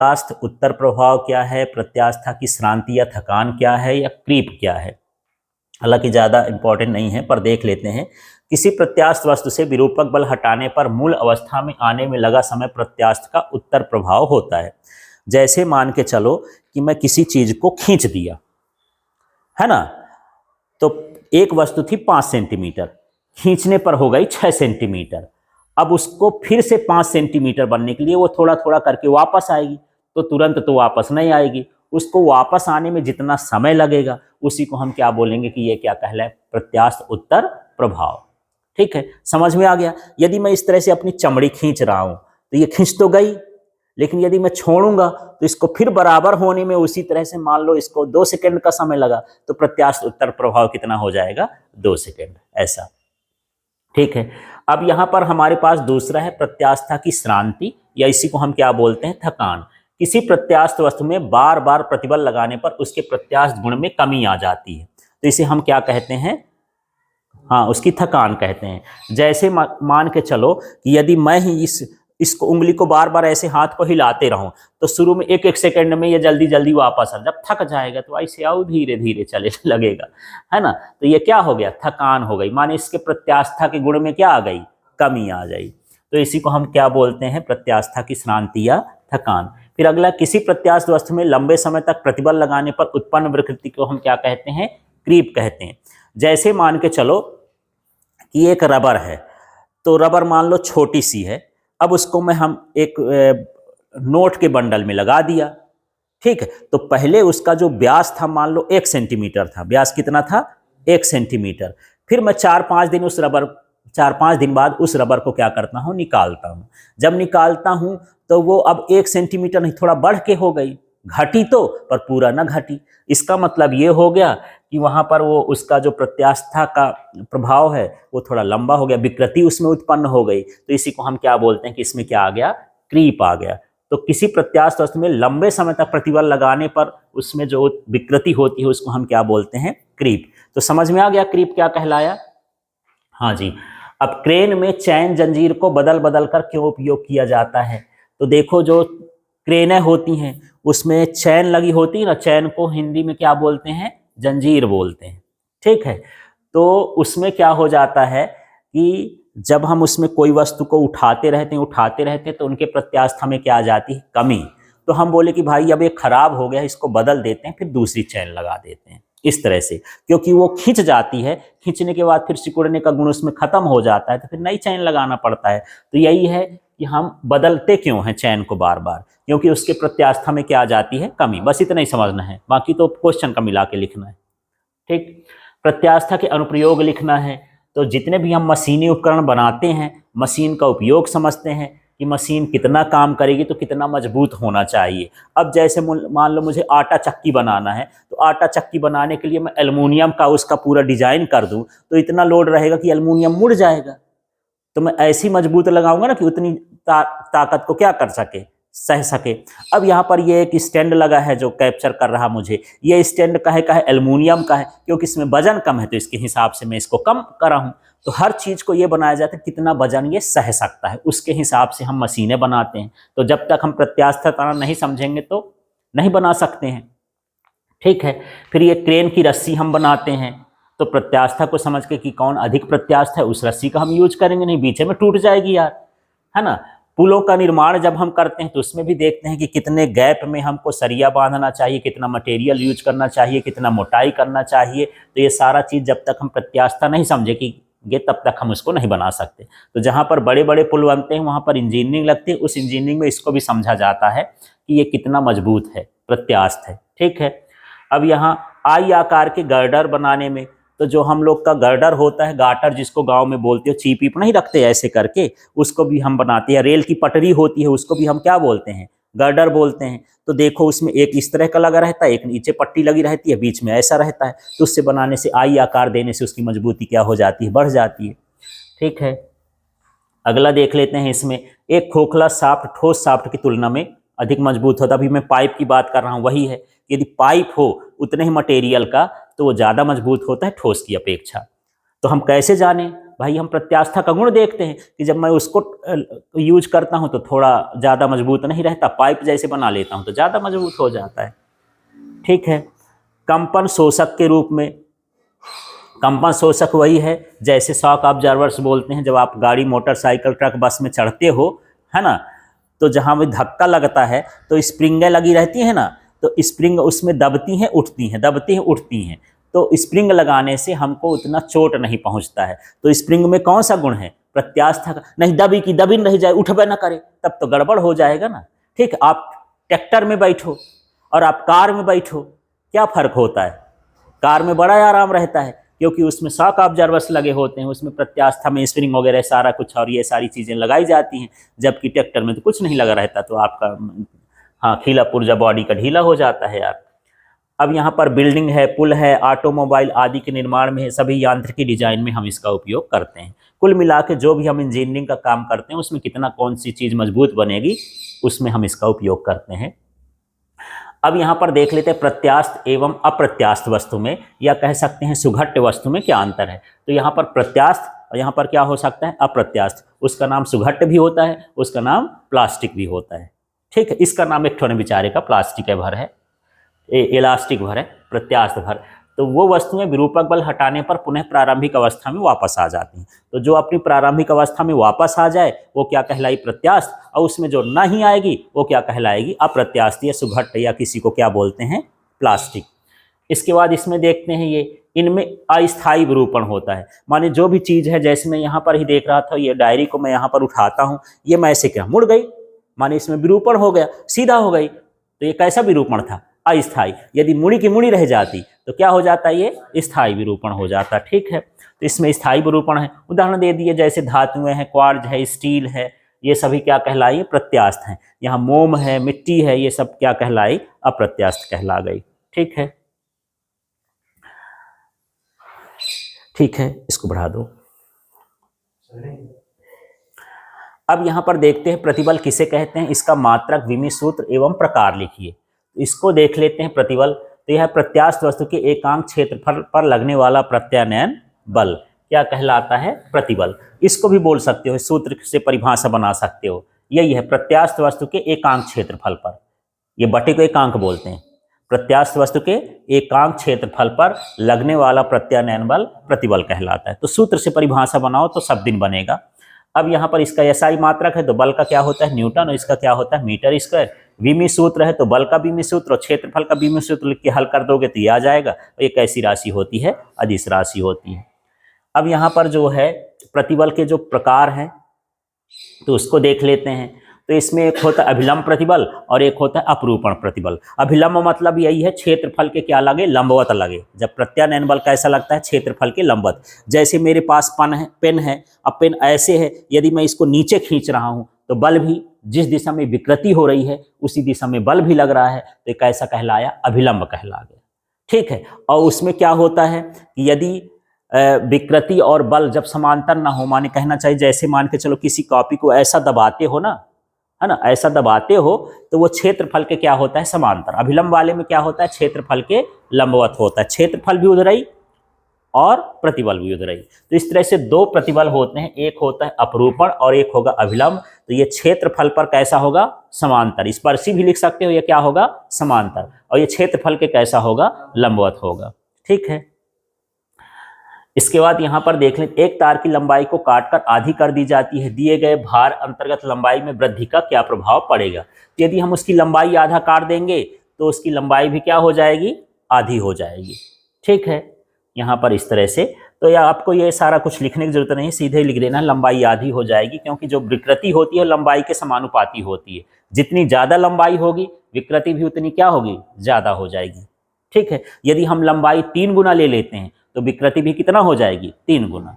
प्रत्यास्थ उत्तर प्रभाव क्या है, प्रत्यास्था की श्रांति या थकान क्या है, या क्रीप क्या है। हालांकि ज़्यादा इंपॉर्टेंट नहीं है पर देख लेते हैं। किसी प्रत्यास्थ वस्तु से विरूपक बल हटाने पर मूल अवस्था में आने में लगा समय प्रत्यास्थ का उत्तर प्रभाव होता है। जैसे मान के चलो कि मैं किसी चीज को खींच दिया, है ना, तो एक वस्तु थी 5 सेंटीमीटर, खींचने पर हो गई 6 सेंटीमीटर। अब उसको फिर से 5 सेंटीमीटर बनने के लिए वो थोड़ा थोड़ा करके वापस आएगी, तो तुरंत तो वापस नहीं आएगी। उसको वापस आने में जितना समय लगेगा उसी को हम क्या बोलेंगे कि ये क्या कहलाए, प्रत्यास्थ उत्तर प्रभाव। ठीक है, समझ में आ गया। यदि मैं इस तरह से अपनी चमड़ी खींच रहा हूं तो ये खींच तो गई, लेकिन यदि मैं छोड़ूंगा तो इसको फिर बराबर होने में उसी तरह से मान लो इसको 2 सेकंड का समय लगा, तो प्रत्यास्थ उत्तर प्रभाव कितना हो जाएगा, 2 सेकंड, ऐसा। ठीक है, अब यहां पर हमारे पास दूसरा है प्रत्यास्था की श्रांति, या इसी को हम क्या बोलते हैं, थकान। किसी प्रत्यास्थ वस्तु में बार बार प्रतिबल लगाने पर उसके प्रत्यास्थ गुण में कमी आ जाती है, तो इसे हम क्या कहते हैं, हाँ, उसकी थकान कहते हैं। जैसे मान के चलो कि यदि मैं ही इसको उंगली को बार बार ऐसे हाथ को हिलाते रहूं तो शुरू में एक एक सेकंड में ये जल्दी जल्दी वापस आ, जब थक जाएगा तो ऐसे आओ धीरे धीरे चले लगेगा, है ना। तो ये क्या हो गया, थकान हो गई, माने इसके प्रत्यास्था के गुण में क्या आ गई, कमी आ गई। तो इसी को हम क्या बोलते हैं, प्रत्यास्था की श्रांति या थकान। फिर अगला, किसी प्रत्यास्थ वस्तु में लंबे समय तक प्रतिबल लगाने पर उत्पन्न विकृति को हम क्या कहते हैं, क्रीप कहते हैं। जैसे मान के चलो कि एक रबर है, तो रबर मान लो छोटी सी है, अब उसको मैं हम एक नोट के बंडल में लगा दिया, ठीक है, तो पहले उसका जो व्यास था मान लो 1 सेंटीमीटर था, व्यास कितना था, 1 सेंटीमीटर। फिर मैं 4-5 दिन बाद उस रबर को क्या करता हूं, निकालता हूं। जब निकालता हूं तो वो अब 1 सेंटीमीटर नहीं, थोड़ा बढ़ के हो गई, घटी तो पर पूरा ना घटी। इसका मतलब ये हो गया कि वहां पर वो उसका जो प्रत्यास्था का प्रभाव है वो थोड़ा लंबा हो गया, विकृति उसमें उत्पन्न हो गई। तो इसी को हम क्या बोलते हैं कि इसमें क्या आ गया, क्रीप आ गया। तो किसी प्रत्यास्थ वस्तु में लंबे समय तक प्रतिबल लगाने पर उसमें जो विकृति होती है उसको हम क्या बोलते हैं, क्रीप। तो समझ में आ गया क्रीप क्या कहलाया। हाँ जी। अब क्रेन में चैन जंजीर को बदल बदल कर क्यों उपयोग किया जाता है, तो देखो जो क्रेनें होती हैं उसमें चैन लगी होती है ना, चैन को हिंदी में क्या बोलते हैं, जंजीर बोलते हैं। ठीक है, तो उसमें क्या हो जाता है कि जब हम उसमें कोई वस्तु को उठाते रहते हैं तो उनके प्रत्यास्था में क्या आ जाती है, कमी। तो हम बोले कि भाई अब ये खराब हो गया, इसको बदल देते हैं, फिर दूसरी चैन लगा देते हैं, इस तरह से, क्योंकि वो खिंच जाती है, खींचने के बाद फिर सिकुड़ने का गुण उसमें खत्म हो जाता है, तो फिर नई चैन लगाना पड़ता है। तो यही है कि हम बदलते क्यों हैं चैन को बार बार, क्योंकि उसके प्रत्यास्था में क्या आ जाती है, कमी। बस इतना ही समझना है, बाकी तो क्वेश्चन का मिला के लिखना है। ठीक, प्रत्यास्था के अनुप्रयोग लिखना है, तो जितने भी हम मशीनी उपकरण बनाते हैं, मशीन का उपयोग समझते हैं कि मशीन कितना काम करेगी, तो कितना मजबूत होना चाहिए। अब जैसे मान लो मुझे आटा चक्की बनाना है, तो आटा चक्की बनाने के लिए मैं एल्युमिनियम का उसका पूरा डिजाइन कर दूं तो इतना लोड रहेगा कि एल्युमिनियम मुड़ जाएगा। तो मैं ऐसी मजबूत लगाऊंगा ना कि उतनी ताकत को क्या कर सके, सह सके। अब यहाँ पर ये एक स्टैंड लगा है जो कैप्चर कर रहा मुझे, ये स्टैंड का है एल्युमिनियम का है, क्योंकि इसमें वजन कम है तो इसके हिसाब से मैं इसको कम करा हूँ। तो हर चीज को ये बनाया जाता है कितना वजन ये सह सकता है, उसके हिसाब से हम मशीनें बनाते हैं। तो जब तक हम प्रत्यास्था नहीं समझेंगे तो नहीं बना सकते हैं। ठीक है, फिर ये क्रेन की रस्सी हम बनाते हैं, तो प्रत्यास्था को समझ के कि कौन अधिक प्रत्यास्थ है उस रस्सी का हम यूज करेंगे, नहीं बीच में टूट जाएगी यार, है ना। पुलों का निर्माण जब हम करते हैं तो उसमें भी देखते हैं कि कितने गैप में हमको सरिया बांधना चाहिए, कितना मटेरियल यूज करना चाहिए, कितना मोटाई करना चाहिए। तो ये सारा चीज जब तक हम प्रत्यास्था नहीं समझेंगे तब तक हम उसको नहीं बना सकते। तो जहाँ पर बड़े बड़े पुल बनते हैं वहाँ पर इंजीनियरिंग लगती है, उस इंजीनियरिंग में इसको भी समझा जाता है कि ये कितना मजबूत है, प्रत्यास्थ है। ठीक है, अब यहाँ आई आकार के गर्डर बनाने में, तो जो हम लोग का गर्डर होता है, गाटर जिसको गांव में बोलते हो, चीप वीप नहीं रखते ऐसे करके, उसको भी हम बनाते हैं। रेल की पटरी होती है उसको भी हम क्या बोलते हैं, गर्डर बोलते हैं। तो देखो उसमें एक इस तरह का लगा रहता है, एक नीचे पट्टी लगी रहती है, बीच में ऐसा रहता है। तो उससे बनाने से, आई आकार देने से उसकी मजबूती क्या हो जाती है, बढ़ जाती है। ठीक है, अगला देख लेते हैं। इसमें एक खोखला साफ्ट ठोस साफ्ट की तुलना में अधिक मजबूत होता है। अभी मैं पाइप की बात कर रहा हूँ, वही है, यदि पाइप हो उतने ही मटेरियल का तो वो ज़्यादा मजबूत होता है ठोस की अपेक्षा। तो हम कैसे जानें, भाई हम प्रत्यास्था का गुण देखते हैं कि जब मैं उसको यूज करता हूं तो थोड़ा ज़्यादा मजबूत नहीं रहता, पाइप जैसे बना लेता हूं तो ज़्यादा मजबूत हो जाता है। ठीक है। कंपन शोषक के रूप में, कंपन शोषक वही है जैसे शॉक ऑब्जर्वर्स बोलते हैं, जब आप गाड़ी मोटरसाइकिल ट्रक बस में चढ़ते हो, है ना, तो जहाँ भी धक्का लगता है तो स्प्रिंगें लगी रहती हैं ना, तो स्प्रिंग उसमें दबती हैं उठती हैं, दबती हैं उठती हैं, तो स्प्रिंग लगाने से हमको उतना चोट नहीं पहुंचता है। तो स्प्रिंग में कौन सा गुण है? प्रत्यास्था का। नहीं दबी की दबी रह जाए, उठबे ना करे, तब तो गड़बड़ हो जाएगा ना। ठीक, आप ट्रैक्टर में बैठो और आप कार में बैठो, क्या फर्क होता है? कार में बड़ा आराम रहता है क्योंकि उसमें शॉक ऑब्जर्वर्स लगे होते हैं, उसमें प्रत्यास्था में स्प्रिंग वगैरह सारा कुछ और ये सारी चीज़ें लगाई जाती हैं, जबकि ट्रैक्टर में तो कुछ नहीं लगा रहता, तो आपका हाँ खीला पुर्जा बॉडी का ढीला हो जाता है यार। अब यहाँ पर बिल्डिंग है, पुल है, ऑटोमोबाइल आदि के निर्माण में, सभी यांत्रिकी डिजाइन में हम इसका उपयोग करते हैं। कुल मिला के जो भी हम इंजीनियरिंग का काम करते हैं उसमें कितना कौन सी चीज़ मजबूत बनेगी उसमें हम इसका उपयोग करते हैं। अब यहाँ पर देख लेते हैं प्रत्यास्थ एवं अप्रत्यास्थ वस्तु में, या कह सकते हैं सुघट्य वस्तु में क्या अंतर है। तो यहाँ पर प्रत्यास्थ और यहाँ पर क्या हो सकता है? अप्रत्यास्थ। उसका नाम सुघट्य भी होता है, उसका नाम प्लास्टिक भी होता है। ठीक है, इसका नाम एक ठोने बेचारे का प्लास्टिक है भर है, इलास्टिक भर है, प्रत्यास्थ भर। तो वो वस्तुएं विरूपक बल हटाने पर पुनः प्रारंभिक अवस्था में वापस आ जाती हैं। तो जो अपनी प्रारंभिक अवस्था में वापस आ जाए वो क्या कहलाई? प्रत्यास्थ। और उसमें जो नहीं आएगी वो क्या कहलाएगी? अप्रत्यास्थ या सुघट्य, या किसी को क्या बोलते हैं? प्लास्टिक। इसके बाद इसमें देखते हैं ये इनमें अस्थायी विरूपण होता है। माने जो भी चीज़ है, जैसे मैं यहाँ पर ही देख रहा था, ये डायरी को मैं यहाँ पर उठाता हूँ, ये मैं ऐसे क्या मुड़ गई, माने इसमें विरूपण हो गया, सीधा हो गई। तो ये कैसा विरूपण था? अस्थायी। यदि मुड़ी की मुड़ी रह जाती तो क्या हो जाता है? ये स्थायी विरूपण हो जाता। ठीक है, तो इसमें स्थायी विरूपण है। उदाहरण दे दिए, जैसे धातुएं हैं, क्वार्ज है, स्टील है, ये सभी क्या कहलाई? प्रत्यास्थ हैं। यहाँ मोम है, मिट्टी है, ये सब क्या कहलाई? अप्रत्यास्थ कहला गई। ठीक है, ठीक है, इसको बढ़ा दो। अब यहाँ पर देखते हैं प्रतिबल किसे कहते हैं, इसका मात्रक, विमि सूत्र एवं प्रकार लिखिए। इसको देख लेते हैं। प्रतिबल तो यह प्रत्यास्थ वस्तु के एकांक क्षेत्रफल पर लगने वाला प्रत्यानयन बल क्या कहलाता है? प्रतिबल। इसको भी बोल सकते हो, इस सूत्र से परिभाषा बना सकते हो। यही है प्रत्यास्थ वस्तु के एकांक क्षेत्रफल पर, ये बटे को एकांक बोलते हैं। प्रत्यास्थ वस्तु के एकांक क्षेत्रफल पर लगने वाला प्रत्यानयन बल प्रतिबल कहलाता है। तो सूत्र से परिभाषा बनाओ तो सब दिन बनेगा। अब यहाँ पर इसका एसआई मात्रक है तो बल का क्या होता है? न्यूटन, और इसका क्या होता है? Metre square. विमि सूत्र है तो बल का विमि सूत्र और क्षेत्रफल का विमि सूत्र लिख के हल कर दोगे तो ये आ जाएगा। और ये कैसी राशि होती है? अदिश राशि होती है। अब यहाँ पर जो है प्रतिबल के जो प्रकार हैं तो उसको देख लेते हैं। तो इसमें एक होता है अभिलंब प्रतिबल और एक होता है अपरूपण प्रतिबल। अभिलंब मतलब यही है क्षेत्रफल के क्या लगे? लंबवत लगे। जब प्रत्यानयन बल कैसा लगता है? क्षेत्रफल के लंबवत। जैसे मेरे पास पेन है, अब पेन ऐसे है, यदि मैं इसको नीचे खींच रहा हूँ तो बल भी जिस दिशा में विकृति हो रही है उसी दिशा में बल भी लग रहा है, तो कैसा कहलाया? अभिलंब कहला गया। ठीक है, और उसमें क्या होता है कि यदि विकृति और बल जब समांतर ना हो, माने कहना चाहिए जैसे मान के चलो किसी कॉपी को ऐसा दबाते हो ना, है ना, ऐसा दबाते हो तो वो क्षेत्रफल के क्या होता है? समांतर। अभिलंब वाले में क्या होता है? क्षेत्रफल के लंबवत होता है। क्षेत्रफल भी उधर ही और प्रतिबल भी उधर ही। तो इस तरह से दो प्रतिबल होते हैं, एक होता है अपरूपण और एक होगा अभिलंब। तो ये क्षेत्रफल पर कैसा होगा? समांतर। स्पर्शी भी लिख सकते हो, ये क्या होगा? समांतर। और ये क्षेत्रफल के कैसा होगा? लंबवत होगा। ठीक है, इसके बाद यहाँ पर देख लें, एक तार की लंबाई को काटकर आधी कर दी जाती है, दिए गए भार अंतर्गत लंबाई में वृद्धि का क्या प्रभाव पड़ेगा? तो यदि हम उसकी लंबाई आधा काट देंगे तो उसकी लंबाई भी क्या हो जाएगी? आधी हो जाएगी। ठीक है, यहाँ पर इस तरह से। तो या आपको ये सारा कुछ लिखने की जरूरत नहीं, सीधे लिख देना लंबाई आधी हो जाएगी, क्योंकि जो विकृति होती है लंबाई के समानुपाती होती है। जितनी ज़्यादा लंबाई होगी विकृति भी उतनी क्या होगी? ज़्यादा हो जाएगी। ठीक है, यदि हम लंबाई 3 गुना ले लेते हैं तो विकृति भी कितना हो जाएगी? 3 गुना।